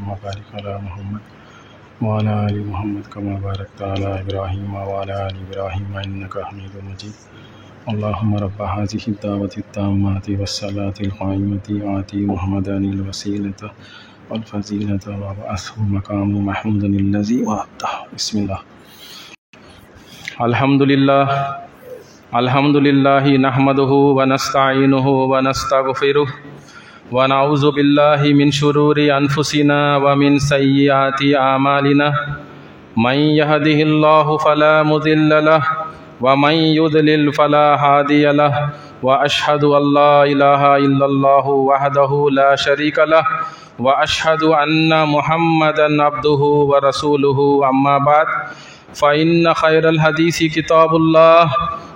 اللهم بارك على محمد وعلى آل محمد كما باركت على إبراهيم وعلى آل إبراهيم إنك حميد مجيد اللهم رب هذه الدعوة التامة والصلاة القائمة آتي محمدا الوسيلة والفضيلة وابعثه مقام محمود الذي وعدته. بسم الله. الحمد لله نحمده ونستعينه ونستغفره ونعوذ بالله من شرور أنفسنا ومن سيئات أعمالنا من يهده الله فلا مضل له ومن يضلل فلا هادي له وأشهد أن لا إله إلا الله وحده لا شريك له وأشهد أن محمدا عبده ورسوله. أما بعد فإن خير الحديث كتاب الله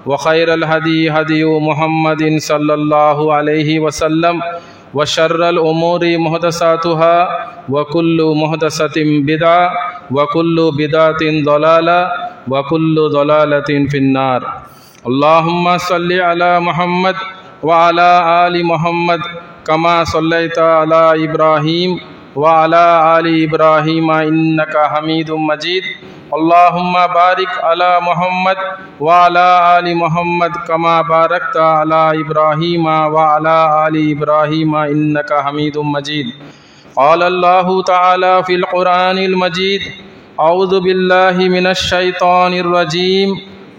وخير الهدي هدي محمد صلى الله عليه وسلم وشر الأمور محدثاتها وكل محدثة بدعة وكل بدعة ضلالة وكل ضلالة في النار. اللهم صل على محمد وعلى آل محمد كما صليت على إبراهيم وعلى آل إبراهيم إنك حميد مجيد. اللهم بارك على محمد وعلى آل محمد كما باركت على إبراهيم وعلى آل إبراهيم إنك حميد مجيد. قال الله تعالى في القرآن المجيد: أعوذ بالله من الشيطان الرجيم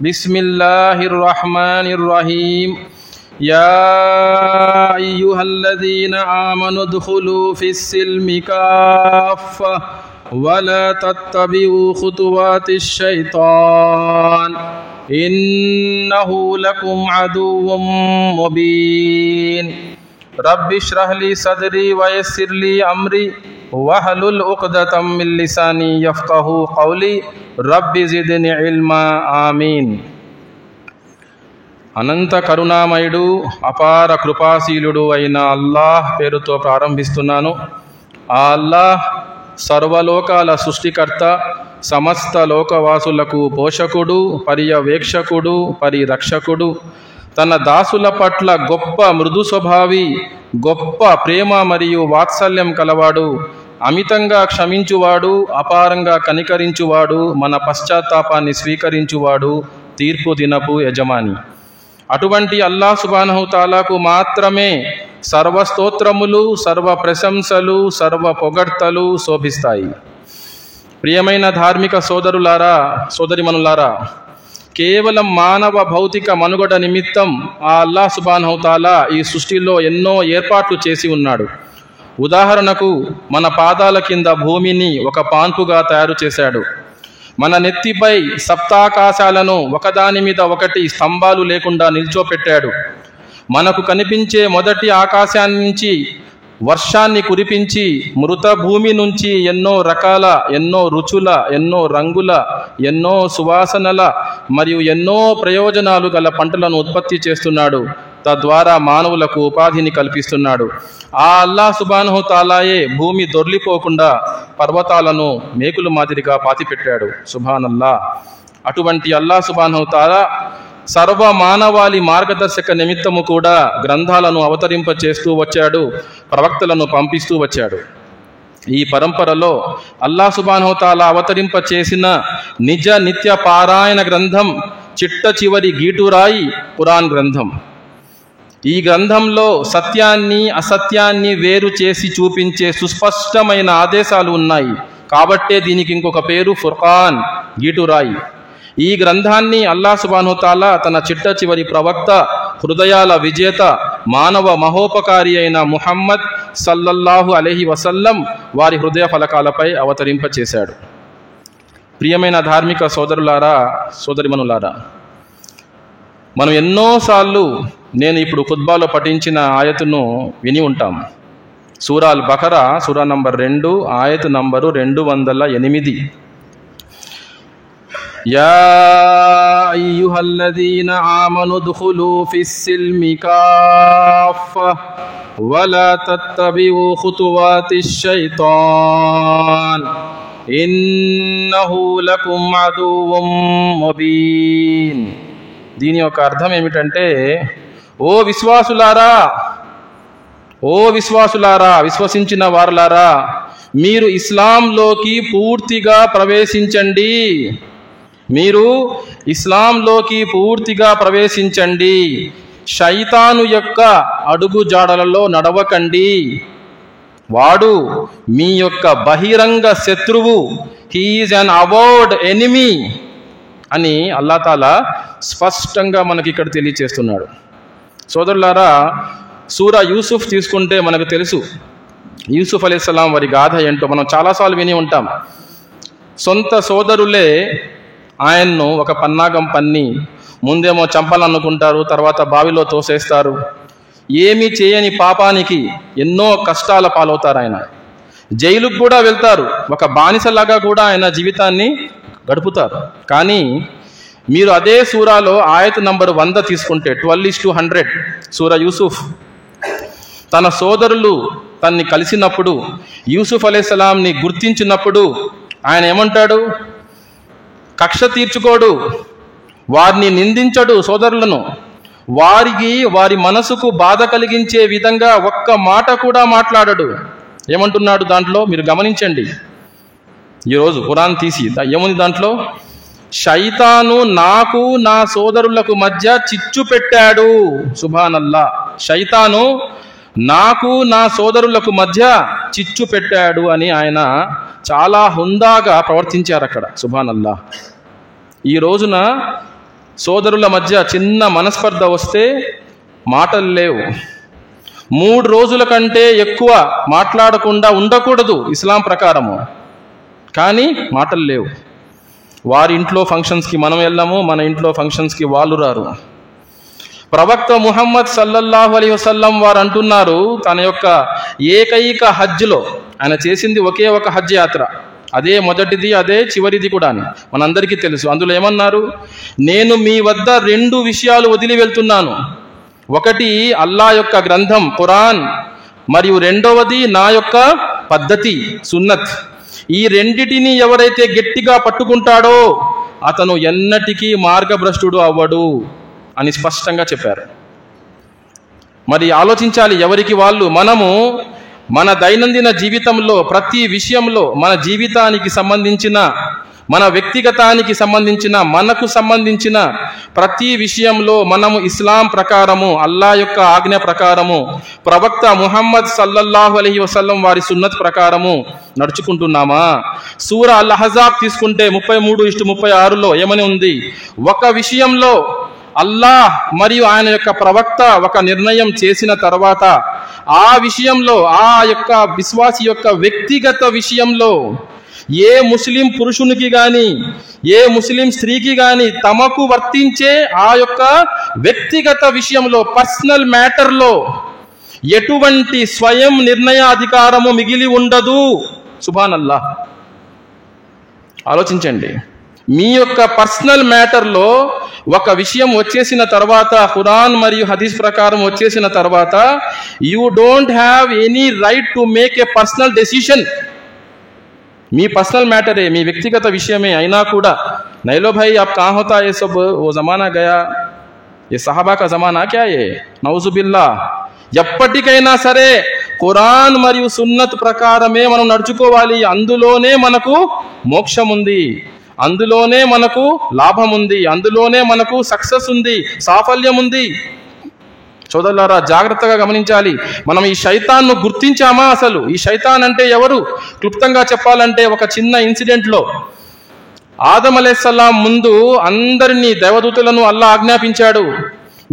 بسم الله الرحمن الرحيم. يا أيها الذين آمنوا ادخلوا في السلم كافة ولا تتبعوا خطوات الشيطان إنه لكم عدو مبين. رب اشرح لي صدري ويسر لي أمري واحلل عقدة من لساني يفقهوا قولي رب زدني علما. آمين. అనంత కరుణామయుడు అపార కృపాశీలుడు అయిన అల్లాహ్ పేరుతో ప్రారంభిస్తున్నాను. ఆ అల్లాహ్ సర్వలోకాల సృష్టికర్త, సమస్త లోకవాసులకు పోషకుడు, పర్యవేక్షకుడు, పరిరక్షకుడు. తన దాసుల పట్ల గొప్ప మృదు స్వభావి, గొప్ప ప్రేమ మరియు వాత్సల్యం కలవాడు, అమితంగా క్షమించువాడు, అపారంగా కనికరించువాడు, మన పశ్చాత్తాపాన్ని స్వీకరించువాడు, తీర్పు దినపు యజమాని. అటువంటి అల్లాహ్ సుబ్హానహు తాలాకు మాత్రమే సర్వస్తోత్రములు, సర్వ ప్రశంసలు, సర్వ పొగడ్తలు శోభిస్తాయి. ప్రియమైన ధార్మిక సోదరులారా, సోదరిమణులారా, కేవలం మానవ భౌతిక మనుగడ నిమిత్తం ఆ అల్లాహ్ సుబ్హానహు తాలా ఈ సృష్టిలో ఎన్నో ఏర్పాట్లు చేసి ఉన్నాడు. ఉదాహరణకు మన పాదాల కింద భూమిని ఒక పాన్పుగా తయారు చేశాడు. మన నెత్తిపై సప్తాకాశాలను ఒకదాని మీద ఒకటి స్తంభాలు లేకుండా నిల్చోపెట్టాడు. మనకు కనిపించే మొదటి ఆకాశాన్ని నుంచి వర్షాన్ని కురిపించి, మృత భూమి నుంచి ఎన్నో రకాల, ఎన్నో రుచుల, ఎన్నో రంగుల, ఎన్నో సువాసనల మరియు ఎన్నో ప్రయోజనాలు గల పంటలను ఉత్పత్తి చేస్తున్నాడు. తద్వారా మానవులకు ఉపాధిని కల్పిస్తున్నాడు. ఆ అల్లాహ్ సుబ్హానహు తాలాయే భూమి దొర్లిపోకుండా పర్వతాలను మేకుల మాదిరిగా పాతిపెట్టాడు. సుబ్హానల్లాహ్. అటువంటి అల్లాహ్ సుబ్హానహు తాలా సర్వ మానవాళి మార్గదర్శక నిమిత్తము కూడా గ్రంథాలను అవతరింప చేస్తూ వచ్చాడు, ప్రవక్తలను పంపిస్తూ వచ్చాడు. ఈ పరంపరలో అల్లాహ్ సుబ్హానహు తాలా అవతరింప చేసిన నిజ నిత్య పారాయణ గ్రంథం, చిట్ట చివరి గీటురాయి ఖురాన్ గ్రంథం. ఈ గ్రంథంలో సత్యాన్ని అసత్యాన్ని వేరు చేసి చూపించే సుస్పష్టమైన ఆదేశాలు ఉన్నాయి. కాబట్టే దీనికి ఇంకొక పేరు ఫుర్ఖాన్, గీటురాయి. ఈ గ్రంథాన్ని అల్లాహ్ సుబ్హానహు తాలా తన చిట్ట చివరి ప్రవక్త, హృదయాల విజేత, మానవ మహోపకారి అయిన ముహమ్మద్ సల్లల్లాహు అలైహి వసల్లం వారి హృదయ ఫలకాలపై అవతరింపచేశాడు. ప్రియమైన ధార్మిక సోదరులారా, సోదరిమణులారా, మనం ఎన్నోసార్లు నేను ఇప్పుడు ఖుత్బాలో పఠించిన ఆయతును విని ఉంటాం. సూరా అల్ బకరా, సూరా నంబర్ 2, ఆయతు నంబరు 208. యా అయ్యుహల్లదీన ఆమను దుఖులు ఫిస్సిల్మి కాఫ్ఫా వలా తత్తబిఉ ఖుతువాతిష్ షైతాన్ ఇన్నహు లకుమ్ అదువ్వుం ముబీన్. దీని యొక్క అర్థం ఏమిటంటే, ఓ విశ్వాసులారా, విశ్వసించిన వారులారా, మీరు ఇస్లాంలోకి పూర్తిగా ప్రవేశించండి, మీరు ఇస్లాంలోకి పూర్తిగా ప్రవేశించండి, శైతాను యొక్క అడుగు జాడలలో నడవకండి, వాడు మీ యొక్క బహిరంగ శత్రువు, హీ ఈజ్ అన్ అవోర్డ్ ఎనిమీ అని అల్లా తాలా స్పష్టంగా మనకి ఇక్కడ తెలియచేస్తున్నాడు. సోదరులారా, సూరా యూసుఫ్ తీసుకుంటే మనకు తెలుసు యూసుఫ్ అలైహిస్సలాం వారి గాథ ఏంటో మనం చాలాసార్లు విని ఉంటాం. సొంత సోదరులే ఆయన్ను ఒక పన్నాగం పన్ని ముందేమో చంపాలనుకుంటారు, తర్వాత బావిలో తోసేస్తారు. ఏమీ చేయని పాపానికి ఎన్నో కష్టాల పాలవుతారు. ఆయన జైలుకు కూడా వెళ్తారు, ఒక బానిసలాగా కూడా ఆయన జీవితాన్ని గడుపుతారు. కానీ మీరు అదే సూరాలో ఆయత్ నంబర్ 100 తీసుకుంటే 12:100 సూరా యూసుఫ్, తన సోదరులు తన్ని కలిసినప్పుడు యూసుఫ్ అలైహిస్సలాంని గుర్తించినప్పుడు ఆయన ఏమంటాడు? కక్ష తీర్చుకోడు, వారిని నిందించడు, సోదరులను వారి మనసుకు బాధ కలిగించే విధంగా ఒక్క మాట కూడా మాట్లాడడు. ఏమంటున్నాడు దాంట్లో మీరు గమనించండి. ఈరోజు ఖురాన్ తీసి ఏముంది దాంట్లో? శైతాను నాకు నా సోదరులకు మధ్య చిచ్చు పెట్టాడు. సుబ్హానల్లా, శైతాను నాకు నా సోదరులకు మధ్య చిచ్చు పెట్టాడు అని ఆయన చాలా హుందాగా ప్రవర్తించారు అక్కడ. సుబ్హానల్లా, ఈ రోజున సోదరుల మధ్య చిన్న మనస్పర్ధ వస్తే మాటలు లేవు. 3 రోజుల కంటే ఎక్కువ మాట్లాడకుండా ఉండకూడదు ఇస్లాం ప్రకారము, కానీ మాటలు లేవు. వారి ఇంట్లో ఫంక్షన్స్కి మనం వెళ్ళాము, మన ఇంట్లో ఫంక్షన్స్కి వాళ్ళు రారు. ప్రవక్త ముహమ్మద్ సల్లల్లాహు అలైహి వసల్లం వారు అంటున్నారు, తన యొక్క ఏకైక హజ్లో ఆయన చేసింది ఒకే ఒక హజ్ యాత్ర, అదే మొదటిది, అదే చివరిది కూడా మనందరికీ తెలుసు. అందులో ఏమన్నారు? నేను మీ వద్ద 2 విషయాలు వదిలి వెళ్తున్నాను. ఒకటి అల్లా యొక్క గ్రంథం ఖురాన్, మరియు రెండవది నా యొక్క పద్ధతి సున్నత్. ఈ రెండిటిని ఎవరైతే గట్టిగా పట్టుకుంటాడో అతను ఎన్నటికీ మార్గభ్రష్టుడు అవ్వడు అని స్పష్టంగా చెప్పారు. మరి ఆలోచించాలి ఎవరికి వాళ్ళు. మనము మన దైనందిన జీవితంలో ప్రతి విషయంలో మన జీవితానికి సంబంధించిన, మన వ్యక్తిగతానికి సంబంధించిన, మనకు సంబంధించిన ప్రతి విషయంలో మనము ఇస్లాం ప్రకారము, అల్లా యొక్క ఆజ్ఞ ప్రకారము, ప్రవక్త ముహమ్మద్ సల్లల్లాహు అలైహి వసల్లం వారి సున్నత్ ప్రకారము నడుచుకుంటున్నామా? సూరా అల్ అహ్జాబ్ తీసుకుంటే 33:36లో ఏమని ఉంది? ఒక విషయంలో అల్లాహ్ మరియు ఆయన యొక్క ప్రవక్త ఒక నిర్ణయం చేసిన తర్వాత ఆ విషయంలో, ఆ యొక్క విశ్వాసి యొక్క వ్యక్తిగత విషయంలో ఏ ముస్లిం పురుషునికి కానీ ఏ ముస్లిం స్త్రీకి కానీ తమకు వర్తించే ఆ యొక్క వ్యక్తిగత విషయంలో, పర్సనల్ మ్యాటర్లో ఎటువంటి స్వయం నిర్ణయాధికారము మిగిలి ఉండదు. సుబ్హానల్లాహ్, ఆలోచించండి. మీ యొక్క పర్సనల్ మ్యాటర్లో ఒక విషయం వచ్చేసిన తర్వాత, ఖురాన్ మరియు హదీస్ ప్రకారం వచ్చేసిన తర్వాత, you don't have any right to make a personal decision. మీ పర్సనల్ మ్యాటరే, మీ వ్యక్తిగత విషయమే అయినా కూడా, నైలో భాయ్ ఆప్ కहाँ होता ये सब, वो जमाना गया, ये సహాబా కా జమానా క్యా ఏ, నౌజుబిల్లా. ఎప్పటికైనా సరే ఖురాన్ మరియు సున్నత్ ప్రకారమే మనం నడుచుకోవాలి. అందులోనే మనకు మోక్షం ఉంది, అందులోనే మనకు లాభం ఉంది, అందులోనే మనకు సక్సెస్ ఉంది, సాఫల్యం ఉంది. సోదరులారా, జాగ్రత్తగా గమనించాలి. మనం ఈ శైతాన్ను గుర్తించామా? అసలు ఈ శైతాన్ అంటే ఎవరు? క్లుప్తంగా చెప్పాలంటే ఒక చిన్న ఇన్సిడెంట్లో ఆదం అలైహిస్సలాం ముందు అందరినీ, దేవదూతలను అల్లా ఆజ్ఞాపించాడు,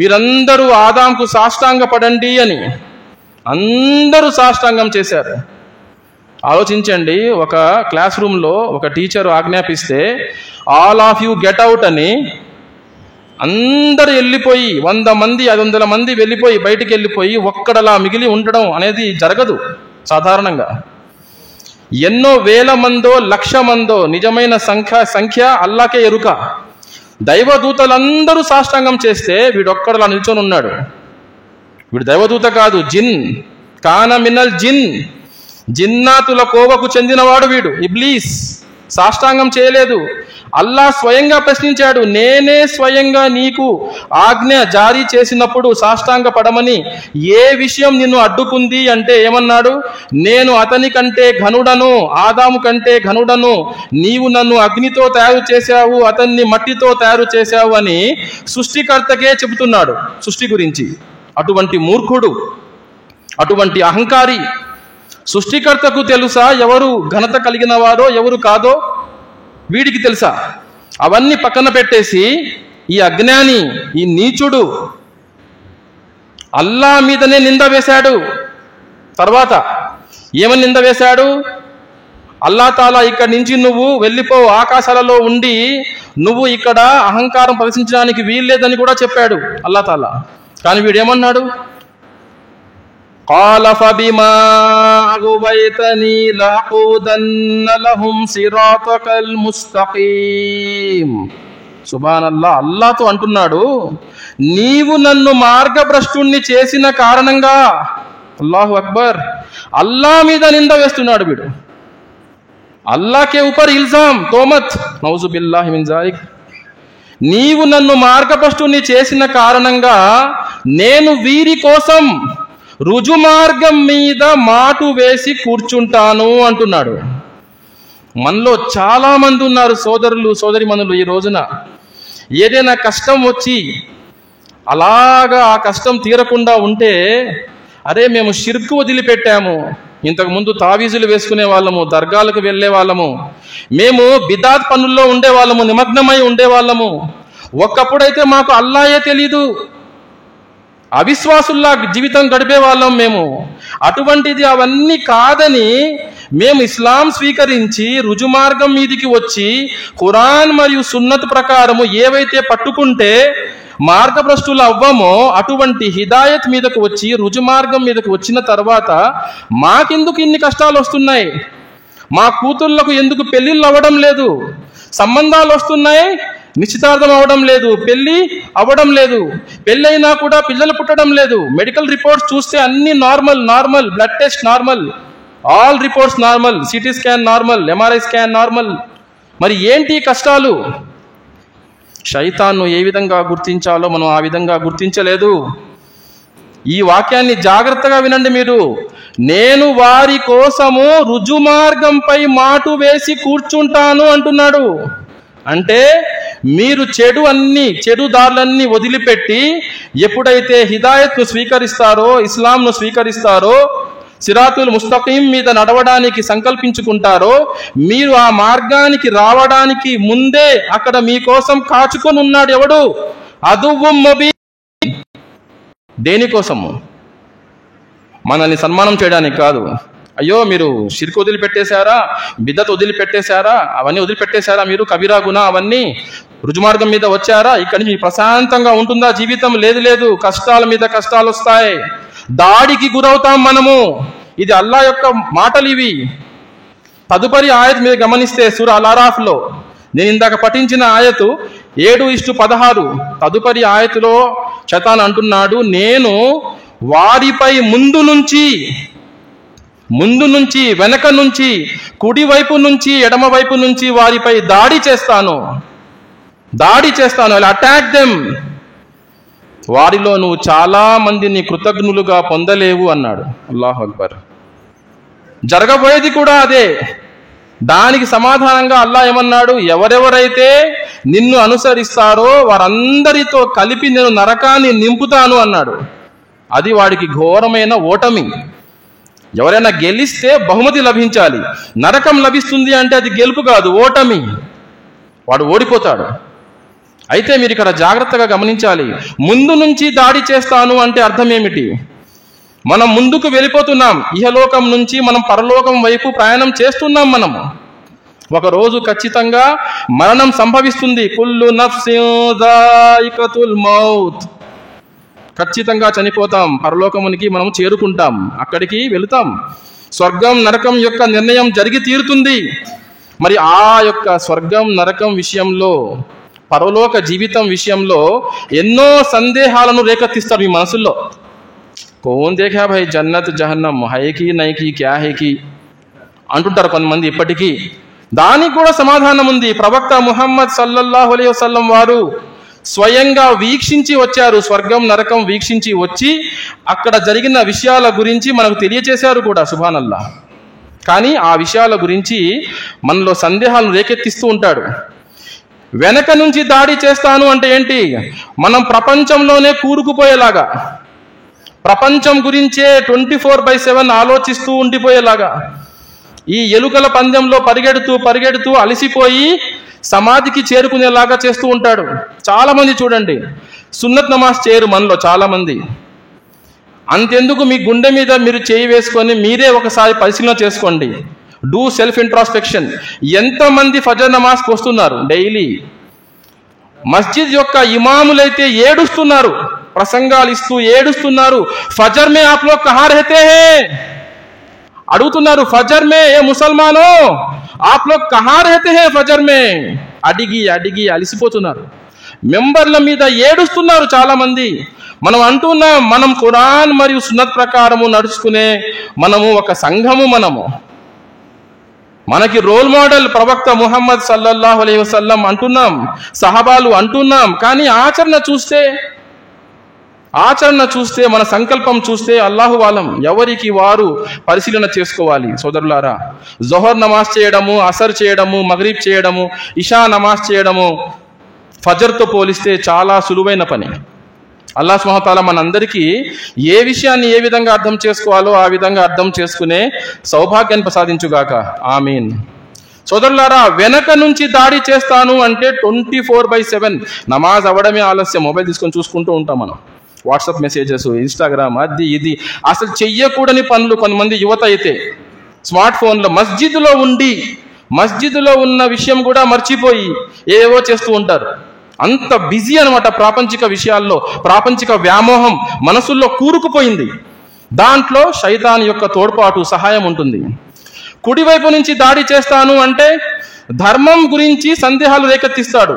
మీరందరూ ఆదాంకు సాష్టాంగ పడండి అని. అందరూ సాష్టాంగం చేశారు. ఆలోచించండి, ఒక క్లాస్ రూమ్లో ఒక టీచర్ ఆజ్ఞాపిస్తే all of you get out అని అందరూ వెళ్ళిపోయి, 100 మంది 500 మంది వెళ్ళిపోయి, బయటికి వెళ్ళిపోయి ఒక్కడలా మిగిలి ఉండడం అనేది జరగదు సాధారణంగా. ఎన్నో వేల మందో, 1,00,000 మందో, నిజమైన సంఖ్య అల్లాకే ఎరుక. దైవదూతలందరూ సాష్టాంగం చేస్తే వీడొక్కడలా నిల్చొని ఉన్నాడు. వీడు దైవదూత కాదు, జిన్. కాన మినల్ జిన్, జిన్నాతుల కోవకు చెందినవాడు వీడు, ఇబ్లీస్. సాష్టాంగం చేయలేదు. అల్లా స్వయంగా ప్రశ్నించాడు, నేనే స్వయంగా నీకు ఆజ్ఞ జారీ చేసినప్పుడు సాష్టాంగ పడమని ఏ విషయం నిన్ను అడ్డుకుంది అంటే ఏమన్నాడు? నేను అతని కంటే ఘనుడను, ఆదాము కంటే ఘనుడను, నీవు నన్ను అగ్నితో తయారు చేశావు, అతన్ని మట్టితో తయారు చేశావు అని సృష్టికర్తకే చెబుతున్నాడు సృష్టి గురించి. అటువంటి మూర్ఖుడు, అటువంటి అహంకారి. సృష్టికర్తకు తెలుసా ఎవరు ఘనత కలిగిన వారో ఎవరు కాదో? వీడికి తెలుసా? అవన్నీ పక్కన పెట్టేసి ఈ అజ్ఞాని, ఈ నీచుడు అల్లా మీదనే నింద వేశాడు. తర్వాత ఏమని నింద వేశాడు? అల్లా తాలా ఇక్కడి నుంచి నువ్వు వెళ్ళిపో, ఆకాశాలలో ఉండి నువ్వు ఇక్కడ అహంకారం ప్రదర్శించడానికి వీల్లేదని కూడా చెప్పాడు అల్లా తాలా. కానీ వీడేమన్నాడు? قال فبما أغويتني لأقعدن لهم صراطك المستقيم. సుబ్హానల్లాహ్, అల్లాతో అంటున్నాడు, నీవు నన్ను మార్గభ్రష్టుణ్ణి చేసిన కారణంగా. అల్లాహు అక్బర్. అల్లా మీద నింద వేస్తున్నాడు వీడు. అల్లాకే ఊపర్ ఇల్జాం, తోమత్, నౌజు బిల్లాహి మిన్ జాలిక్. నీవు నన్ను మార్గభ్రష్టుణ్ణి చేసిన కారణంగా నేను వీరి కోసం రుజుమార్గం మీద మాటు వేసి కూర్చుంటాను అంటున్నాడు. మనలో చాలా మంది ఉన్నారు సోదరులు, సోదరిమణులు, ఈ రోజున ఏదైనా కష్టం వచ్చి అలాగా ఆ కష్టం తీరకుండా ఉంటే, అరే మేము షిర్కు వదిలిపెట్టాము, ఇంతకుముందు తావీజులు వేసుకునే వాళ్ళము, దర్గాలకు వెళ్ళే వాళ్ళము, మేము బిదాత్ పనుల్లో ఉండే వాళ్ళము, నిమగ్నమై ఉండే వాళ్ళము, ఒక్కప్పుడైతే మాకు అల్లాయే తెలీదు, అవిశ్వాసుల్లా జీవితం గడిపే వాళ్ళం మేము. అటువంటిది అవన్నీ కాదని మేము ఇస్లాం స్వీకరించి రుజుమార్గం మీదికి వచ్చి ఖురాన్ మరియు సున్నత్ ప్రకారము ఏవైతే పట్టుకుంటే మార్గభ్రష్టులు అవ్వమో అటువంటి హిదాయత్ మీదకు వచ్చి రుజుమార్గం మీదకు వచ్చిన తర్వాత మాకెందుకు ఇన్ని కష్టాలు వస్తున్నాయి? మా కూతుళ్లకు ఎందుకు పెళ్లిళ్ళు అవ్వడం లేదు? సంబంధాలు వస్తున్నాయి, నిశ్చితార్థం అవ్వడం లేదు, పెళ్లి అవ్వడం లేదు, పెళ్ళైనా కూడా పిల్లలు పుట్టడం లేదు. మెడికల్ రిపోర్ట్స్ చూస్తే అన్ని normal, blood test normal, all reports normal, CT scan normal, MRI scan normal. మరి ఏంటి కష్టాలు? శైతాన్ను ఏ విధంగా గుర్తించాలో మనం ఆ విధంగా గుర్తించలేదు. ఈ వాక్యాన్ని జాగ్రత్తగా వినండి మీరు. నేను వారి కోసము రుజుమార్గంపై మాటు వేసి కూర్చుంటాను అంటున్నాడు. అంటే మీరు చెడు దారులన్నీ వదిలిపెట్టి ఎప్పుడైతే హిదాయత్ను స్వీకరిస్తారో, ఇస్లాంను స్వీకరిస్తారో, సిరాతుల్ ముస్తకీం మీద నడవడానికి సంకల్పించుకుంటారో, మీరు ఆ మార్గానికి రావడానికి ముందే అక్కడ మీకోసం కాచుకొని ఉన్నాడు ఎవడు? అదువ్వుం ముబీన్. దేనికోసము? మనల్ని సన్మానం చేయడానికి కాదు. అయ్యో మీరు షిర్క్ వదిలిపెట్టేశారా, బిదత్ వదిలిపెట్టేశారా, అవన్నీ వదిలిపెట్టేశారా, మీరు కబీరా గునా అవన్నీ రుజుమార్గం మీద వచ్చారా, ఇక్కడి నుంచి ప్రశాంతంగా ఉంటుందా జీవితం? లేదు, కష్టాల మీద కష్టాలు వస్తాయి, దాడికి గురవుతాం మనము. ఇది అల్లా యొక్క మాటలు ఇవి. తదుపరి ఆయత్ మీద గమనిస్తే సూరా అల్ అరాఫ్లో నేను ఇందాక పఠించిన ఆయతు 7:16 తదుపరి ఆయతులో శైతాన్ అంటున్నాడు, నేను వారిపై ముందు నుంచి వెనక నుంచి కుడి వైపు నుంచి ఎడమ వైపు నుంచి వారిపై దాడి చేస్తాను, ఐ అటాక్ దెమ్. వారిలో నువ్వు చాలా మందిని కృతజ్ఞులుగా పొందలేవు అన్నాడు. అల్లాహు అక్బర్. జరగబోయేది కూడా అదే. దానికి సమాధానంగా అల్లా ఏమన్నాడు? ఎవరెవరైతే నిన్ను అనుసరిస్తారో వారందరితో కలిపి నేను నరకాన్ని నింపుతాను అన్నాడు. అది వాడికి ఘోరమైన ఓటమి. ఎవరైనా గెలిస్తే బహుమతి లభించాలి, నరకం లభిస్తుంది అంటే అది గెలుపు కాదు, ఓటమి. వాడు ఓడిపోతాడు. అయితే మీరు ఇక్కడ జాగ్రత్తగా గమనించాలి. ముందు నుంచి దాడి చేస్తాను అంటే అర్థం ఏమిటి? మనం ముందుకు వెళ్ళిపోతున్నాం, ఇహలోకం నుంచి మనం పరలోకం వైపు ప్రయాణం చేస్తున్నాం. మనం ఒకరోజు ఖచ్చితంగా మరణం సంభవిస్తుంది. కుల్లు నఫ్సిన్ దాయికతుల్ మౌత్. ఖచ్చితంగా చనిపోతాం, పరలోకమునికి మనం చేరుకుంటాం, అక్కడికి వెళుతాం. స్వర్గం నరకం యొక్క నిర్ణయం జరిగి తీరుతుంది. మరి ఆ యొక్క స్వర్గం నరకం విషయంలో, పరలోక జీవితం విషయంలో ఎన్నో సందేహాలను రేకెత్తిస్తారు మీ మనసుల్లో. కోన్ దేఖా భాయ్ జన్నత్ జహన్నం హైకి నైకి క్యా హైకి అంటుంటారు కొంతమంది. ఇప్పటికీ దానికి కూడా సమాధానం ఉంది. ప్రవక్త ముహమ్మద్ సల్లల్లాహు అలైహి వసల్లం వారు స్వయంగా వీక్షించి వచ్చారు, స్వర్గం నరకం వీక్షించి వచ్చి అక్కడ జరిగిన విషయాల గురించి మనకు తెలియచేశారు కూడా. సుబ్హానల్లాహ్. కానీ ఆ విషయాల గురించి మనలో సందేహాలను రేకెత్తిస్తూ ఉంటాడు. వెనక నుంచి దాడి చేస్తాను అంటే ఏంటి? మనం ప్రపంచంలోనే కూరుకుపోయేలాగా, ప్రపంచం గురించే 24/7 ఆలోచిస్తూ ఉండిపోయేలాగా, ఈ ఎలుకల పందెంలో పరిగెడుతూ అలసిపోయి సమాధికి చేరుకునేలాగా చేస్తూ ఉంటాడు. చాలా మంది చూడండి సున్నత్ నమాజ్ చేయరు మనలో చాలా మంది. అంతెందుకు మీ గుండె మీద మీరు చేయి వేసుకొని మీరే ఒకసారి పరిశీలన చేసుకోండి. Do self introspection. ఎంతమంది ఫజర్ నమాజ్కి వస్తున్నారు డైలీ? మస్జిద్ యొక్క ఇమాములైతే ఏడుస్తున్నారు, ప్రసంగాలు ఇస్తూ ఏడుస్తున్నారు. ఫజర్ మే ఆప్ లోగ్ కహా రహతే హే అడుగుతున్నారు. ఫజర్ మే ఏ ముసల్మానో ఆప్ లోగ్ కహా రహతే హే ఫజర్ మే అడిగి అలిసిపోతున్నారు. మెంబర్ల మీద ఏడుస్తున్నారు చాలా మంది. మనం అంటున్నాం మనం ఖురాన్ మరియు సున్నత్ ప్రకారము నడుచుకునే మనము ఒక సంఘము. మనకి రోల్ మోడల్ ప్రవక్త ముహమ్మద్ సల్లల్లాహు అలైహి వసల్లం అంటున్నాం, సహబాలు అంటున్నాం. కానీ ఆచరణ చూస్తే మన సంకల్పం చూస్తే అల్లాహు ఆలం ఎవరికి వారు పరిశీలన చేసుకోవాలి. సోదరులారా, జోహర్ నమాజ్ చేయడము, అసర్ చేయడము, మగ్రిబ్ చేయడము, ఇషా నమాజ్ చేయడము ఫజర్తో పోలిస్తే చాలా సులువైన పని. అల్లాహ్ సుబ్హానహు వ తఆలా మనందరికీ ఏ విషయాన్ని ఏ విధంగా అర్థం చేసుకోవాలో ఆ విధంగా అర్థం చేసుకునే సౌభాగ్యాన్ని ప్రసాదించుగాక. ఆమీన్. సోదరులారా, వెనక నుంచి దాడి చేస్తాను అంటే 24/7 నమాజ్ అవ్వడమే ఆలస్యం. మొబైల్ తీసుకొని చూసుకుంటూ ఉంటాం మనం. వాట్సాప్ మెసేజెస్, ఇన్స్టాగ్రామ్, అది ఇది అసలు చెయ్యకూడని పనులు కొంతమంది యువత అయితే స్మార్ట్ ఫోన్లో మస్జిద్లో ఉన్న విషయం కూడా మర్చిపోయి ఏవో చేస్తూ ఉంటారు. అంత బిజీ అనమాట ప్రాపంచిక విషయాల్లో. ప్రాపంచిక వ్యామోహం మనసుల్లో కూరుకుపోయింది. దాంట్లో శైతాన్ యొక్క తోడ్పాటు, సహాయం ఉంటుంది. కుడివైపు నుంచి దాడి చేస్తాను అంటే ధర్మం గురించి సందేహాలు రేకెత్తిస్తాడు.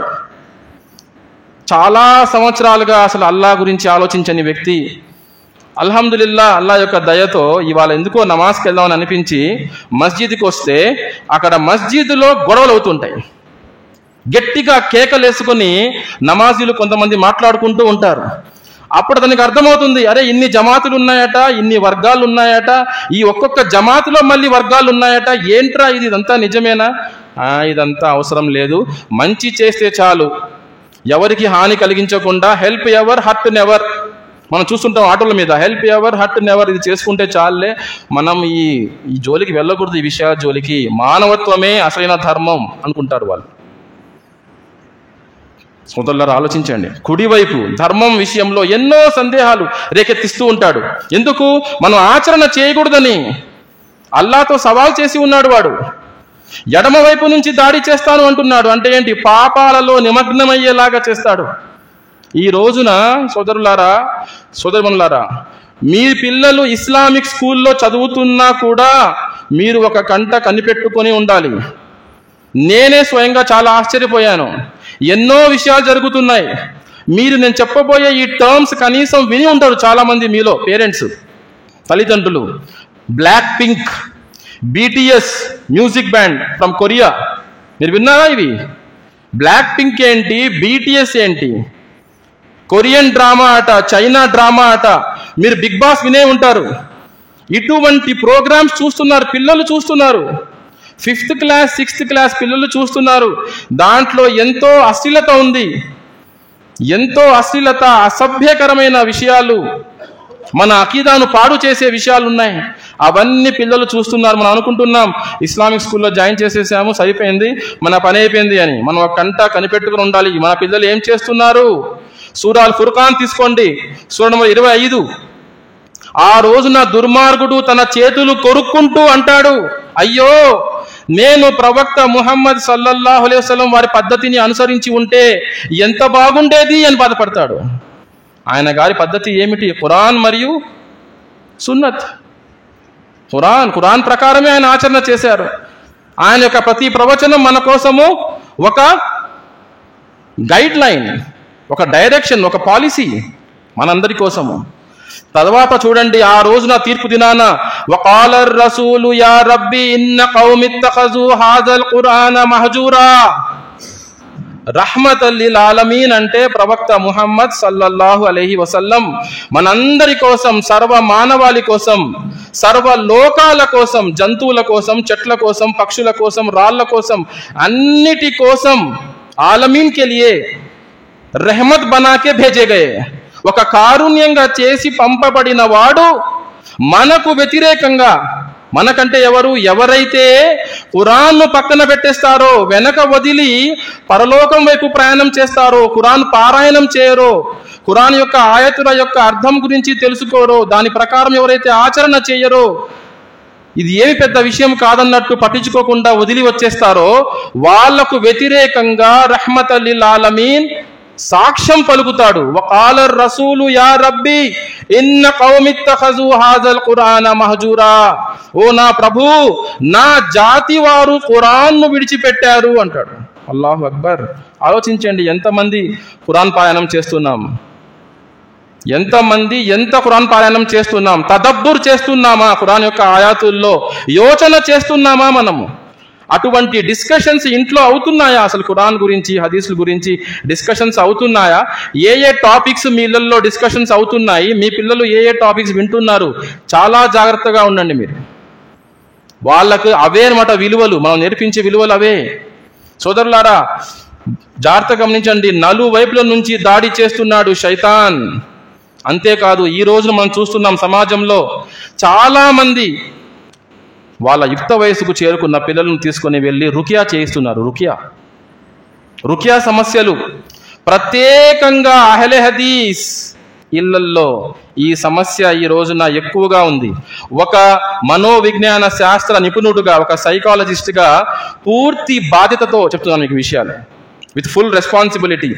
చాలా సంవత్సరాలుగా అసలు అల్లాహ్ గురించి ఆలోచించని వ్యక్తి అల్హమ్దులిల్లా అల్లాహ్ యొక్క దయతో ఇవాళ ఎందుకో నమాజ్కి వెళ్దామని అనిపించి మస్జిద్కి వస్తే అక్కడ మస్జిద్లో గొడవలు అవుతుంటాయి. గట్టిగా కేకలేసుకొని నమాజీలు కొంతమంది మాట్లాడుకుంటూ ఉంటారు. అప్పుడు అతనికి అర్థమవుతుంది, అరే ఇన్ని జమాతులు ఉన్నాయట, ఇన్ని వర్గాలు ఉన్నాయట, ఈ ఒక్కొక్క జమాతులో మళ్ళీ వర్గాలు ఉన్నాయట, ఏంట్రా ఇదంతా నిజమేనా? ఇదంతా అవసరం లేదు, మంచి చేస్తే చాలు, ఎవరికి హాని కలిగించకుండా, హెల్ప్ ఎవర్ హర్ట్ నెవర్. మనం చూస్తుంటాం ఆటోల మీద, హెల్ప్ ఎవర్ హర్ట్ నెవర్, ఇది చేసుకుంటే చాలులే, మనం ఈ జోలికి వెళ్ళకూడదు, ఈ విషయ జోలికి, మానవత్వమే అసలైన ధర్మం అనుకుంటారు వాళ్ళు. సోదరులారా, ఆలోచించండి. కుడివైపు ధర్మం విషయంలో ఎన్నో సందేహాలు రేకెత్తిస్తూ ఉంటాడు. ఎందుకు? మనం ఆచరణ చేయకూడదని అల్లాహ్తో సవాల్ చేసి ఉన్నాడు వాడు. ఎడమ వైపు నుంచి దాడి చేస్తాను అంటున్నాడు. అంటే ఏంటి? పాపాలలో నిమగ్నమయ్యేలాగా చేస్తాడు. ఈ రోజున సోదరులారా, సోదరుమనులారా, మీ పిల్లలు ఇస్లామిక్ స్కూల్లో చదువుతున్నా కూడా మీరు ఒక కంట కనిపెట్టుకొని ఉండాలి. నేనే స్వయంగా చాలా ఆశ్చర్యపోయాను. ఎన్నో విషయాలు జరుగుతున్నాయి. మీరు నేను చెప్పబోయే ఈ టర్మ్స్ కనీసం విని ఉంటారు చాలా మంది మీలో పేరెంట్స్, తల్లిదండ్రులు. Black pink, BTS music band from Korea, మీరు విన్నారా ఇవి? బ్లాక్ పింక్ ఏంటి, BTS ఏంటి? కొరియన్ డ్రామా అట, చైనా డ్రామా అట. మీరు బిగ్ బాస్ వినే ఉంటారు. ఇటువంటి ప్రోగ్రామ్స్ చూస్తున్నారు, పిల్లలు చూస్తున్నారు. 5th క్లాస్ 6th క్లాస్ పిల్లలు చూస్తున్నారు. దాంట్లో ఎంతో అశ్లీలత ఉంది, ఎంతో అశ్లీలత, అసభ్యకరమైన విషయాలు, మన అకీదాను పాడు చేసే విషయాలు ఉన్నాయి. అవన్నీ పిల్లలు చూస్తున్నారు. మనం అనుకుంటున్నాం ఇస్లామిక్ స్కూల్లో జాయిన్ చేసేసాము, సరిపోయింది, మన పని అయిపోయింది అని. మనం ఒక కంట కనిపెట్టుకుని ఉండాలి. మన పిల్లలు ఏం చేస్తున్నారు? సూరా అల్ ఫుర్ఖాన్ తీసుకోండి, సూరా నంబర్ 25. ఆ రోజున దుర్మార్గుడు తన చేతులు కొరుక్కుంటూ అంటాడు, అయ్యో నేను ప్రవక్త ముహమ్మద్ సల్లల్లాహు అలైహి వసల్లం వారి పద్ధతిని అనుసరించి ఉంటే ఎంత బాగుండేది అని బాధపడతాడు. ఆయన గారి పద్ధతి ఏమిటి? ఖురాన్ మరియు సున్నత్. ఖురాన్ ప్రకారమే ఆయన ఆచరణ చేశారు. ఆయన యొక్క ప్రతి ప్రవచనం మన కోసము ఒక గైడ్ లైన్, ఒక డైరెక్షన్, ఒక పాలసీ మనందరి కోసము. తర్వాత చూడండి, ఆ రోజున తీర్పు దినాన వకాలర్ రసూలు యా రబ్బి ఇన్న కౌమి ఇత్తఖజు హాజల్ ఖురాన మహజూరా. రహ్మతల్ లిల్ ఆలమీన్ అంటే ప్రవక్త ముహమ్మద్ సల్లల్లాహు అలైహి వసల్లం మనందరి కోసం, సర్వ మానవాళి కోసం, సర్వ లోకాల కోసం, జంతువుల కోసం, చెట్ల కోసం, పక్షుల కోసం, రాళ్ల కోసం, అన్నిటి కోసం ఆలమీన్ కే లియే రెహమత్ బనాకే భేజే గయే. ఒక కారుణ్యంగా చేసి పంపబడిన వాడు మనకు వ్యతిరేకంగా, మనకంటే ఎవరైతే ఖురాన్ను పక్కన పెట్టేస్తారో, వెనక వదిలి పరలోకం వైపు ప్రయాణం చేస్తారో, ఖురాన్ పారాయణం చేయరో, ఖురాన్ యొక్క ఆయతుల యొక్క అర్థం గురించి తెలుసుకోరో, దాని ప్రకారం ఎవరైతే ఆచరణ చేయరో, ఇది ఏమి పెద్ద విషయం కాదన్నట్టు పట్టించుకోకుండా వదిలి వచ్చేస్తారో, వాళ్లకు వ్యతిరేకంగా రహ్మతల్ లిల్ ఆలమీన్ సాక్ష్యం పలుకుతాడు. వకాలర్ రసూలు యా రబ్బి ఇన్న కౌమి ఇత్తఖజు హాజల్ ఖురాన మహజూరా. ఓ నా ప్రభు, నా జాతి వారు ఖురాన్ను విడిచిపెట్టారు అంటాడు. అల్లాహు అక్బర్. ఆలోచించండి, ఎంతమంది ఖురాన్ పారాయణం చేస్తున్నాం, ఎంత ఖురాన్ పారాయణం చేస్తున్నాం, తదబ్బుర్ చేస్తున్నామా, ఖురాన్ యొక్క ఆయాతుల్లో యోచన చేస్తున్నామా మనము? అటువంటి డిస్కషన్స్ ఇంట్లో అవుతున్నాయా? అసలు ఖురాన్ గురించి, హదీసుల గురించి డిస్కషన్స్ అవుతున్నాయా? ఏ టాపిక్స్ మీ ఇళ్లలో డిస్కషన్స్ అవుతున్నాయి? మీ పిల్లలు ఏ టాపిక్స్ వింటున్నారు? చాలా జాగ్రత్తగా ఉండండి మీరు. వాళ్ళకు అవే అన్నమాట విలువలు, మనం నేర్పించే విలువలు అవే. సోదరులారా, జాగ్రత్త గమనించండి, నలువైపుల నుంచి దాడి చేస్తున్నాడు శైతాన్. అంతేకాదు, ఈ రోజున మనం చూస్తున్నాం సమాజంలో చాలా మంది వాళ్ళ యుక్త వయసుకు చేరుకున్న పిల్లలను తీసుకొని వెళ్ళి రుకియా చేయిస్తున్నారు. రుకియా సమస్యలు ప్రత్యేకంగా అహ్లే హదీస్ ఇళ్లల్లో ఈ సమస్య ఈ రోజున ఎక్కువగా ఉంది. ఒక మనోవిజ్ఞాన శాస్త్ర నిపుణుడుగా, ఒక సైకాలజిస్ట్గా పూర్తి బాధ్యతతో చెప్తున్నాను మీకు విషయాలు, విత్ ఫుల్ రెస్పాన్సిబిలిటీ.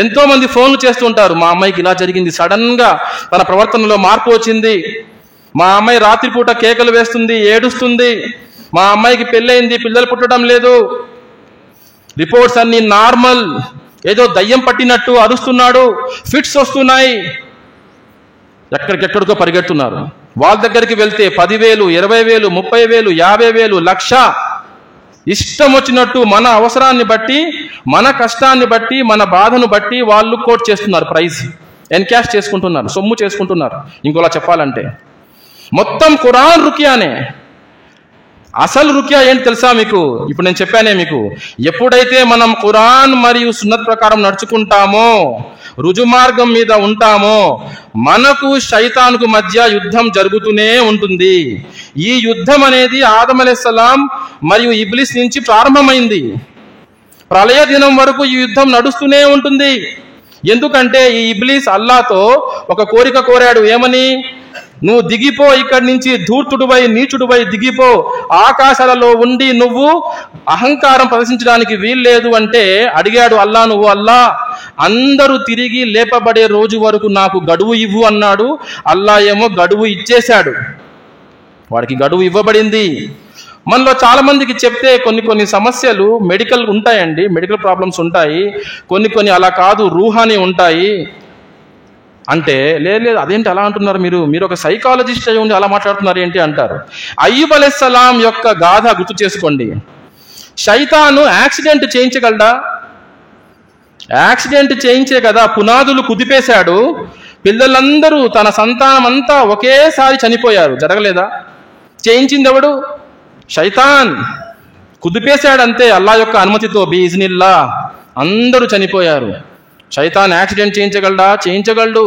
ఎంతో మంది ఫోన్లు చేస్తుంటారు, మా అమ్మాయికి ఇలా జరిగింది, సడన్ గా తన ప్రవర్తనలో మార్పు వచ్చింది, మా అమ్మాయి రాత్రిపూట కేకలు వేస్తుంది, ఏడుస్తుంది, మా అమ్మాయికి పెళ్ళయింది, పిల్లలు పుట్టడం లేదు, రిపోర్ట్స్ అన్ని నార్మల్, ఏదో దయ్యం పట్టినట్టు అరుస్తున్నాడు, ఫిట్స్ వస్తున్నాయి. ఎక్కడికెక్కడికో పరిగెడుతున్నారు. వాళ్ళ దగ్గరికి వెళ్తే 10,000, 20,000, 30,000, 50,000, 1,00,000 ఇష్టం వచ్చినట్టు మన అవసరాన్ని బట్టి, మన కష్టాన్ని బట్టి, మన బాధను బట్టి వాళ్ళు కోట్ చేస్తున్నారు, ప్రైజ్ ఎన్కాష్ చేసుకుంటున్నారు, సొమ్ము చేసుకుంటున్నారు. ఇంకోలా చెప్పాలంటే మొత్తం ఖురాన్ రుకియానే. అసలు రుకియా ఏంటి తెలుసా మీకు? ఇప్పుడు నేను చెప్పానే మీకు, ఎప్పుడైతే మనం ఖురాన్ మరియు సున్నత్ ప్రకారం నడుచుకుంటామో, రుజుమార్గం మీద ఉంటామో, మనకు శైతానుకు మధ్య యుద్ధం జరుగుతూనే ఉంటుంది. ఈ యుద్ధం అనేది ఆదం అలైహిస్సలాం మరియు ఇబ్లీస్ నుంచి ప్రారంభమైంది. ప్రళయ దినం వరకు ఈ యుద్ధం నడుస్తూనే ఉంటుంది. ఎందుకంటే ఈ ఇబ్లీస్ అల్లాతో ఒక కోరిక కోరాడు. ఏమని? నువ్వు దిగిపో, ఇక్కడి నుంచి ధూర్తుడువై, నీచుడువై దిగిపో, ఆకాశాలలో ఉండి నువ్వు అహంకారం ప్రదర్శించడానికి వీల్లేదు అంటే అడిగాడు అల్లా. నువ్వు అల్లా, అందరూ తిరిగి లేపబడే రోజు వరకు నాకు గడువు ఇవ్వు అన్నాడు. అల్లా ఏమో గడువు ఇచ్చేశాడు, వాడికి గడువు ఇవ్వబడింది. మనలో చాలా మందికి చెప్తే కొన్ని సమస్యలు మెడికల్ ఉంటాయండి, మెడికల్ ప్రాబ్లమ్స్ ఉంటాయి, కొన్ని అలా కాదు, రూహానీ ఉంటాయి అంటే, లేదు అదేంటి అలా అంటున్నారు, మీరు ఒక సైకాలజిస్ట్ అయి ఉండి అలా మాట్లాడుతున్నారు ఏంటి అంటారు. అయ్యూబ్ అలైహిస్సలాం యొక్క గాథ గుర్తు చేసుకోండి. శైతాను యాక్సిడెంట్ చేయించగలడా? యాక్సిడెంట్ చేయించే కదా పునాదులు కుదిపేశాడు. పిల్లలందరూ, తన సంతానం అంతా ఒకేసారి చనిపోయారు. జరగలేదా? చేయించింది ఎవడు? శైతాన్. కుదిపేశాడంతే, అల్లా యొక్క అనుమతితో, బిఇజ్నిల్లా అందరూ చనిపోయారు. శైతాన్ యాక్సిడెంట్ చేయించగలడా? చేయించగలడు.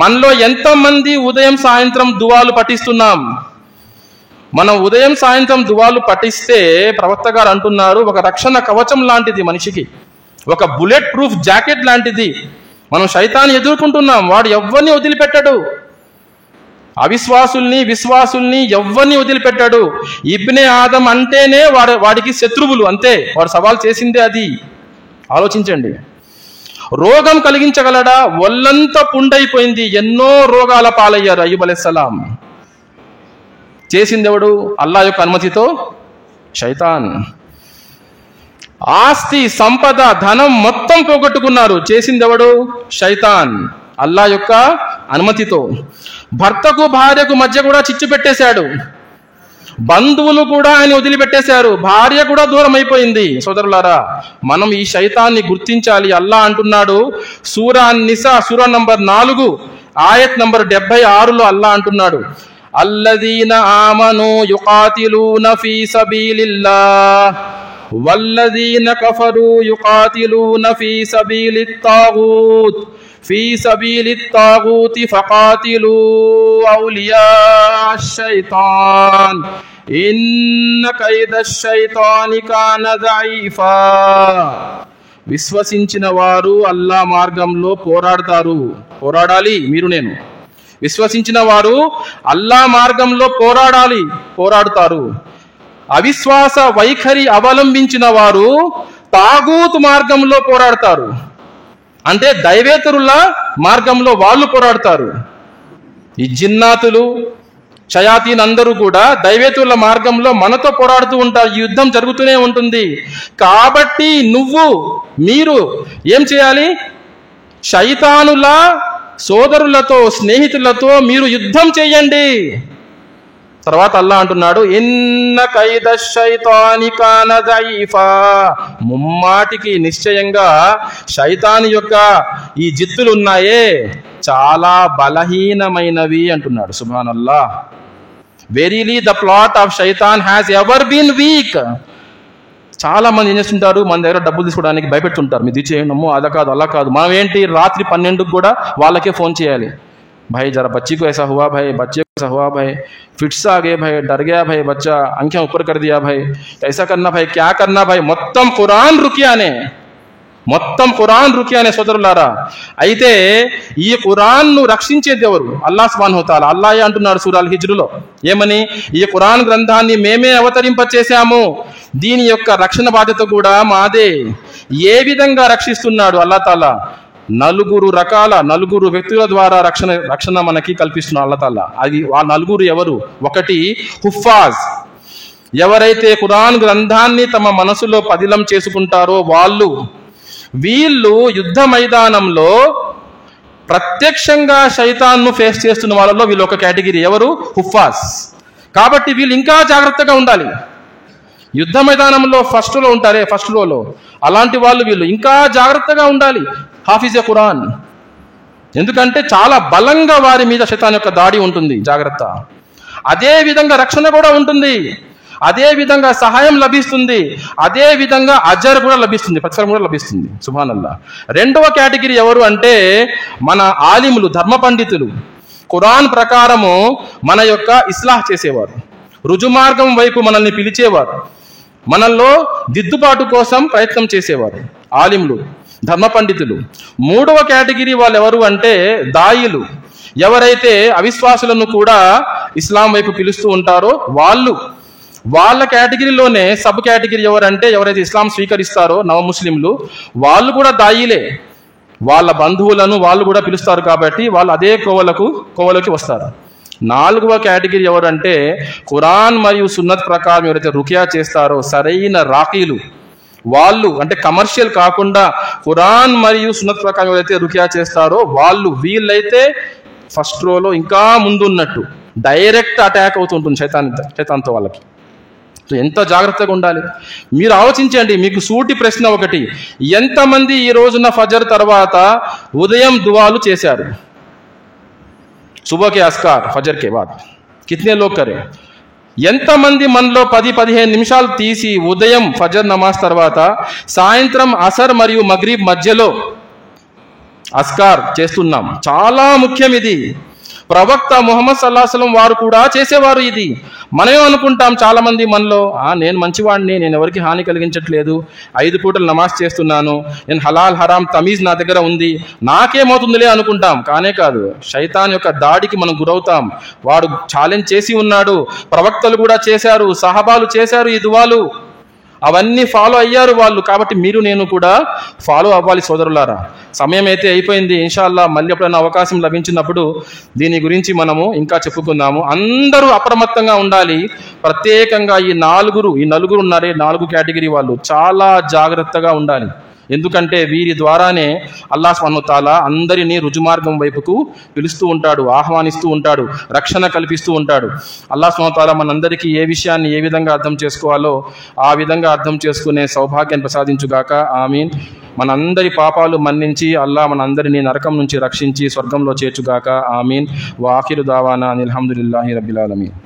మనలో ఎంతమంది ఉదయం సాయంత్రం దువాలు పఠిస్తున్నాం? మనం ఉదయం సాయంత్రం దువాలు పఠిస్తే ప్రవక్త గారు అంటున్నారు, ఒక రక్షణ కవచం లాంటిది మనిషికి, ఒక బుల్లెట్ ప్రూఫ్ జాకెట్ లాంటిది. మనం శైతాన్ని ఎదుర్కొంటున్నాం, వాడు ఎవ్వరిని వదిలిపెట్టాడు. అవిశ్వాసుల్ని, విశ్వాసుల్ని ఎవ్వరిని వదిలిపెట్టాడు. ఇబ్నే ఆదం అంటేనే వాడికి శత్రువులు, అంతే. వాడు సవాల్ చేసిందే అది. ఆలోచించండి. రోగం కలిగించగలడా? ఒళ్ళంతా పుండైపోయింది, ఎన్నో రోగాల పాలయ్యారు అయ్యూబ్ అలైహిస్సలాం. చేసిందెవడు? అల్లా యొక్క అనుమతితో శైతాన్. ఆస్తి, సంపద, ధనం మొత్తం పోగొట్టుకున్నారు. చేసిందెవడు? శైతాన్. అల్లా యొక్క అనుమతితో. భర్తకు భార్యకు మధ్య కూడా చిచ్చు పెట్టేశాడు. బంధువులు కూడా ఆయన వదిలిపెట్టేశారు. భార్య కూడా దూరం అయిపోయింది. సోదరులారా, మనం ఈ శైతాన్ని గుర్తించాలి. అల్లా అంటున్నాడు సూరా నిసా సూరా నంబర్ 4 ఆయత్ నంబర్ 76లో అల్లా అంటున్నాడు, అల్లదీన ఆమను యుకాతిలూన ఫీ సబీలిల్లాహ్ వల్లదీన కఫరు యుకాతిలూన ఫీ సబీలిత్ తాగూత్ ఫీ సబీలిత్ తాగూతి ఫకాతిలూ ఔలియా శైతాన్ ఇన్న కైదశ్ శైతాని కాన దঈఫా. విశ్వసించిన వారు అల్లా మార్గంలో పోరాడతారు. పోరాడాలి మీరు నేను. విశ్వసించిన వారు అల్లా మార్గంలో పోరాడుతారు. అవిశ్వాస వైఖరి అవలంబించిన వారు తాగూతు మార్గంలో పోరాడతారు. అంటే దైవేతరుల మార్గంలో వాళ్ళు పోరాడతారు. ఈ జిన్నాతులు షయాతీన్ అందరూ కూడా దైవేతుల మార్గంలో మనతో పోరాడుతూ ఉంటారు. యుద్ధం జరుగుతూనే ఉంటుంది. కాబట్టి మీరు ఏం చేయాలి? శైతానుల సోదరులతో స్నేహితులతో మీరు యుద్ధం చేయండి. తర్వాత అల్లా అంటున్నాడు, ఇన్న కైదశ్ శైతాని కాన దঈఫా. ముమ్మాటికి నిశ్చయంగా శైతాను యొక్క ఈ జిత్తులు ఉన్నాయే చాలా బలహీనమైనవి అంటున్నాడు. సుబ్హానల్లాహ్. Verily the plot of Shaitan has ever been weak. చాలా మంది ఏం చేస్తుంటారు, మన దగ్గర డబ్బులు తీసుకోవడానికి భయపెడుతుంటారు. మీరు తీసేయడము అలా కాదు అలా కాదు. మనం ఏంటి రాత్రి 12కి కూడా వాళ్ళకే ఫోన్ చేయాలి. भाई जरा बच्ची को ऐसा हुआ भाई, बच्चे को ऐसा हुआ भाई, फिट्स आ गए भाई, डर गया भाई बच्चा, आंखें ऊपर कर दिया भाई, ऐसा करना भाई, क्या करना भाई. మొత్తం ఖురాన్ రుకియానే సోదరులారా. అయితే ఈ ఖురాన్ను రక్షించేది ఎవరు? అల్లాహ్ సుబ్హానహు వ తఆలా. అల్లాహే అంటున్నాడు సూరా అల్ హిజ్రులో ఏమని, ఈ ఖురాన్ గ్రంథాన్ని మేమే అవతరింపచేశాము, దీని యొక్క రక్షణ బాధ్యత కూడా మాదే. ఏ విధంగా రక్షిస్తున్నాడు అల్లాహ్ తాలా? నలుగురు వ్యక్తుల ద్వారా రక్షణ మనకి కల్పిస్తున్నాడు అల్లాహ్ తాలా. అది ఆ నలుగురు ఎవరు? ఒకటి హుఫాజ్. ఎవరైతే ఖురాన్ గ్రంథాన్ని తమ మనసులో పదిలం చేసుకుంటారో వీళ్ళు యుద్ధ మైదానంలో ప్రత్యక్షంగా శైతాన్ను ఫేస్ చేస్తున్న వాళ్ళలో వీళ్ళు ఒక కేటగిరీ. ఎవరు? హుఫాజ్. కాబట్టి వీళ్ళు ఇంకా జాగ్రత్తగా ఉండాలి. యుద్ధ మైదానంలో ఫస్ట్ రోలో అలాంటి వీళ్ళు ఇంకా జాగ్రత్తగా ఉండాలి. హాఫిజే ఖురాన్. ఎందుకంటే చాలా బలంగా వారి మీద శైతాన్ యొక్క దాడి ఉంటుంది. జాగ్రత్త. అదే విధంగా రక్షణ కూడా ఉంటుంది, అదే విధంగా సహాయం లభిస్తుంది, అదే విధంగా అజర్ కూడా లభిస్తుంది, ప్రతిఫలం కూడా లభిస్తుంది. సుబ్హానల్లాహ్. రెండవ కేటగిరీ ఎవరు అంటే మన ఆలిములు, ధర్మ పండితులు. ఖురాన్ ప్రకారము మన యొక్క ఇస్లాహ్ చేసేవారు, రుజుమార్గం వైపు మనల్ని పిలిచేవారు, మనల్లో దిద్దుబాటు కోసం ప్రయత్నం చేసేవారు ఆలిములు, ధర్మ పండితులు. మూడవ కేటగిరీ వాళ్ళు ఎవరు అంటే దాయిలు. ఎవరైతే అవిశ్వాసులను కూడా ఇస్లాం వైపు పిలుస్తూ ఉంటారో వాళ్ళ కేటగిరీలోనే సబ్ కేటగిరీ ఎవరంటే ఎవరైతే ఇస్లాం స్వీకరిస్తారో నవ ముస్లింలు, వాళ్ళు కూడా దాయిలే. వాళ్ళ బంధువులను వాళ్ళు కూడా పిలుస్తారు కాబట్టి వాళ్ళు అదే కోవలోకి వస్తారు. నాలుగవ కేటగిరీ ఎవరంటే ఖురాన్ మరియు సున్నత్ ప్రకారం ఎవరైతే రుకియా చేస్తారో సరైన రాకీలు, వాళ్ళు అంటే కమర్షియల్ కాకుండా ఖురాన్ మరియు సున్నత్ ప్రకారం ఎవరైతే రుకియా చేస్తారో వీళ్ళైతే ఫస్ట్ రోలో ఇంకా ముందున్నట్టు డైరెక్ట్ అటాక్ అవుతుంటుంది శైతాన్తో వాళ్ళకి. ఎంత జాగ్రత్తగా ఉండాలి మీరు ఆలోచించండి. మీకు సూటి ప్రశ్న ఒకటి, ఎంతమంది ఈ రోజున ఫజర్ తర్వాత ఉదయం దువాలు చేశారు? సుబహ్ కే అస్కార్ ఫజర్ కే బాద్ కితనే లోగ్ కరే? ఎంతమంది మనలో 10-15 నిమిషాలు తీసి ఉదయం ఫజర్ నమాజ్ తర్వాత సాయంత్రం అసర్ మరియు మగ్రిబ్ మధ్యలో అస్కార్ చేస్తున్నాం? చాలా ముఖ్యం ఇది. ప్రవక్త ముహమ్మద్ సల్లల్లాహు అలైహి వసల్లం వారు కూడా చేసేవారు. ఇది మనమే అనుకుంటాం చాలా మంది మనలో, నేను మంచివాడిని, నేను ఎవరికి హాని కలిగించట్లేదు, 5 పూటలు నమాజ్ చేస్తున్నాను, నేను హలాల్ హరాం తమీజ్ నా దగ్గర ఉంది, నాకేమవుతుందిలే అనుకుంటాం. కానే కాదు, శైతాన్ యొక్క దాడికి మనం గురవుతాం. వాడు ఛాలెంజ్ చేసి ఉన్నాడు, ప్రవక్తలు కూడా చేశారు, సహబాలు చేశారు ఈ దువాలు, అవన్నీ ఫాలో అయ్యారు వాళ్ళు. కాబట్టి మీరు నేను కూడా ఫాలో అవ్వాలి సోదరులారా. సమయం అయితే అయిపోయింది. ఇన్షాల్లా మళ్ళీ ఎప్పుడైనా అవకాశం లభించినప్పుడు దీని గురించి మనము ఇంకా చెప్పుకుందాము. అందరూ అప్రమత్తంగా ఉండాలి. ప్రత్యేకంగా ఈ నలుగురు ఉన్నారే, 4 కేటగిరీ వాళ్ళు చాలా జాగ్రత్తగా ఉండాలి. ఎందుకంటే వీరి ద్వారానే అల్లాహ్ సుబ్హానహు వ తఆలా అందరినీ రుజుమార్గం వైపుకు పిలుస్తూ ఉంటాడు, ఆహ్వానిస్తూ ఉంటాడు, రక్షణ కల్పిస్తూ ఉంటాడు. అల్లాహ్ సుబ్హానహు వ తఆలా మనందరికీ ఏ విషయాన్ని ఏ విధంగా అర్థం చేసుకోవాలో ఆ విధంగా అర్థం చేసుకునే సౌభాగ్యాన్ని ప్రసాదించుగాక. ఆమీన్. మనందరి పాపాలు మన్నించి అల్లాహ్ మనందరినీ నరకం నుంచి రక్షించి స్వర్గంలో చేర్చుగాక. ఆమీన్. వాఖిరు దావానా అనిల్ హమ్దులిల్లాహి రబ్బిల్ ఆలమీన్.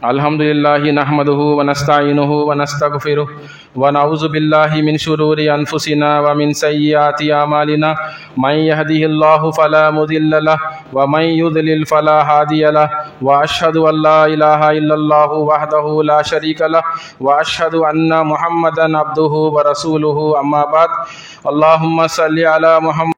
అల్హమ్దులిల్లాహి నహ్మదుహు వ నస్తঈనుహు వ నస్తగ్ఫిరుహు వ నఊజు బిల్లాహి మిన్ షురూరి అన్ఫుసినా వ మిన్ సయ్యిఆతి అమాలినా మన్ యహ్దిహిల్లాహు ఫలా ముదిల్ల లహు వ మన్ యుద్లిల్ ఫలా హాదియ లహు వ అష్హదు అల్లా ఇలాహా ఇల్లల్లాహు వహ్దహు లా షరీక లహు వ అష్హదు అన్న ముహమ్మదన్ అబ్దుహు వ రసూలుహు అమ్మా బాద్. అల్లాహుమ్మా సల్లి అలా ముహమ్మద్